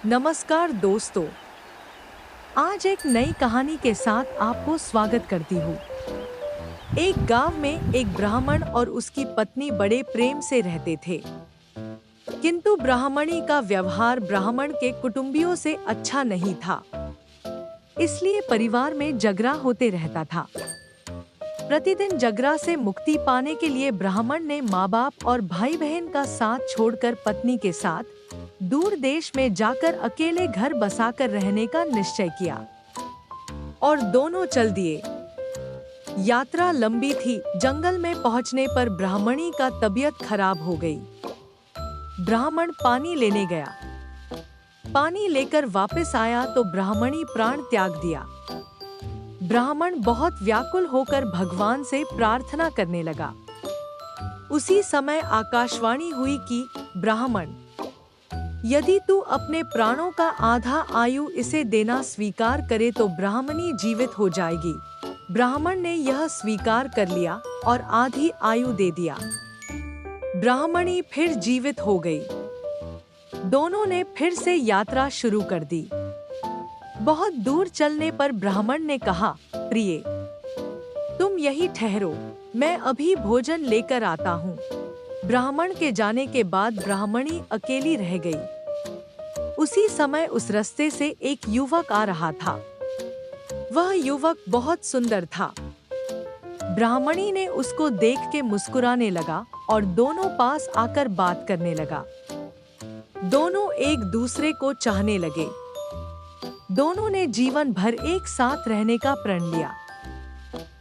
नमस्कार दोस्तों, आज एक नई कहानी के साथ आपको स्वागत करती हूँ। एक गांव में एक ब्राह्मण और उसकी पत्नी बड़े प्रेम से रहते थे। किंतु ब्राह्मणी का व्यवहार ब्राह्मण के कुटुंबियों से अच्छा नहीं था। इसलिए परिवार में झगड़ा होते रहता था। प्रतिदिन झगड़ा से मुक्ति पाने के लिए ब्राह्मण ने माँ बाप और भाई बहन का साथ छोड़कर पत्नी के साथ दूर देश में जाकर अकेले घर बसाकर रहने का निश्चय किया और दोनों चल दिए। यात्रा लंबी थी। जंगल में पहुंचने पर ब्राह्मणी का तबीयत खराब हो गई। ब्राह्मण पानी लेने गया। पानी लेकर वापस आया तो ब्राह्मणी प्राण त्याग दिया। ब्राह्मण बहुत व्याकुल होकर भगवान से प्रार्थना करने लगा। उसी समय आकाशवाणी हुई कि ब्राह्मण, यदि तू अपने प्राणों का आधा आयु इसे देना स्वीकार करे तो ब्राह्मणी जीवित हो जाएगी। ब्राह्मण ने यह स्वीकार कर लिया और आधी आयु दे दिया। ब्राह्मणी फिर जीवित हो गई। दोनों ने फिर से यात्रा शुरू कर दी। बहुत दूर चलने पर ब्राह्मण ने कहा, प्रिय, तुम यहीं ठहरो, मैं अभी भोजन लेकर आता हूँ। ब्राह्मण के जाने के बाद ब्राह्मणी अकेली रह गई। उसी समय उस रास्ते से एक युवक आ रहा था। वह युवक बहुत सुंदर था। ब्राह्मणी ने उसको देख के मुस्कुराने लगा और दोनों पास आकर बात करने लगा। दोनों एक दूसरे को चाहने लगे। दोनों ने जीवन भर एक साथ रहने का प्रण लिया।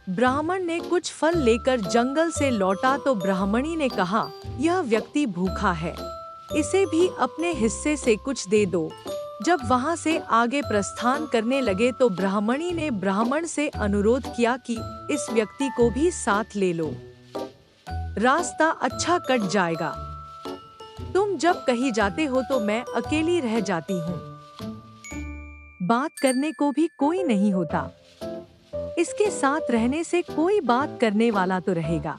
ब्राह्मण ने कुछ फल लेकर जंगल से लौटा तो ब्राह्मणी ने कहा, यह व्यक्ति भूखा है, इसे भी अपने हिस्से से कुछ दे दो। जब वहां से आगे प्रस्थान करने लगे तो ब्राह्मणी ने ब्राह्मण से अनुरोध किया कि इस व्यक्ति को भी साथ ले लो, रास्ता अच्छा कट जाएगा। तुम जब कहीं जाते हो तो मैं अकेली रह जाती हूँ। बात करने को भी कोई नहीं होता। इसके साथ रहने से कोई बात करने वाला तो रहेगा।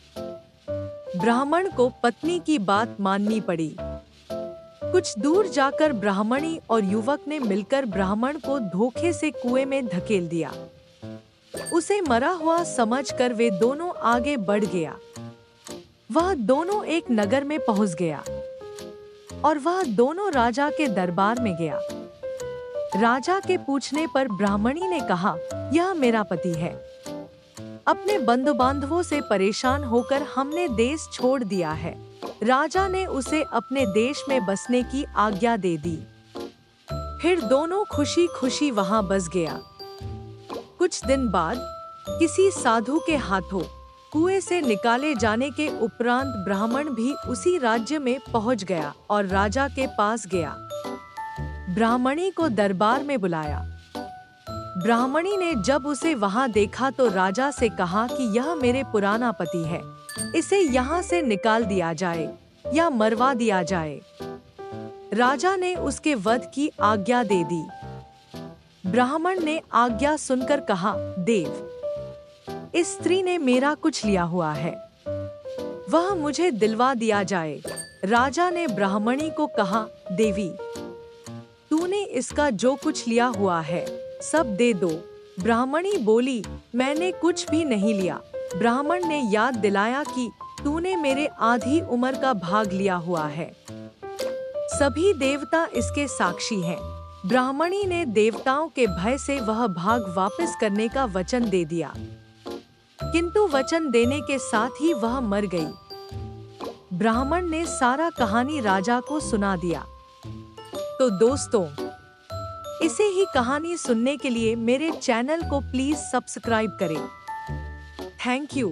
ब्राह्मण को पत्नी की बात माननी पड़ी। कुछ दूर जाकर ब्राह्मणी और युवक ने मिलकर ब्राह्मण को धोखे से कुएं में धकेल दिया। उसे मरा हुआ समझकर वे दोनों आगे बढ़ गया। वह दोनों एक नगर में पहुंच गया और वह दोनों राजा के दरबार में गया। राजा के पूछने पर ब्राह्मणी ने कहा, यह मेरा पति है। अपने बंधु बांधवों से परेशान होकर हमने देश छोड़ दिया है। राजा ने उसे अपने देश में बसने की आज्ञा दे दी। फिर दोनों खुशी खुशी वहां बस गया। कुछ दिन बाद किसी साधु के हाथों कुएं से निकाले जाने के उपरांत ब्राह्मण भी उसी राज्य में पहुंच गया और राजा के पास गया। ब्राह्मणी को दरबार में बुलाया। ब्राह्मणी ने जब उसे वहां देखा तो राजा से कहा कि यह मेरे पुराना पति है, इसे यहाँ से निकाल दिया जाए या मरवा दिया जाए। राजा ने उसके वध की आज्ञा दे दी। ब्राह्मण ने आज्ञा सुनकर कहा, देव, इस स्त्री ने मेरा कुछ लिया हुआ है, वह मुझे दिलवा दिया जाए। राजा ने ब्राह्मणी को कहा, देवी, तूने इसका जो कुछ लिया हुआ है सब दे दो। ब्राह्मणी बोली, मैंने कुछ भी नहीं लिया। ब्राह्मण ने याद दिलाया कि तूने मेरे आधी उम्र का भाग लिया हुआ है। सभी देवता इसके साक्षी हैं। ब्राह्मणी ने देवताओं के भय से वह भाग वापस करने का वचन दे दिया, किंतु वचन देने के साथ ही वह मर गई। ब्राह्मण ने सारा कहानी राजा को सुना दिया। तो दोस्तों, इसे ही कहानी सुनने के लिए मेरे चैनल को प्लीज सब्सक्राइब करें। Thank you.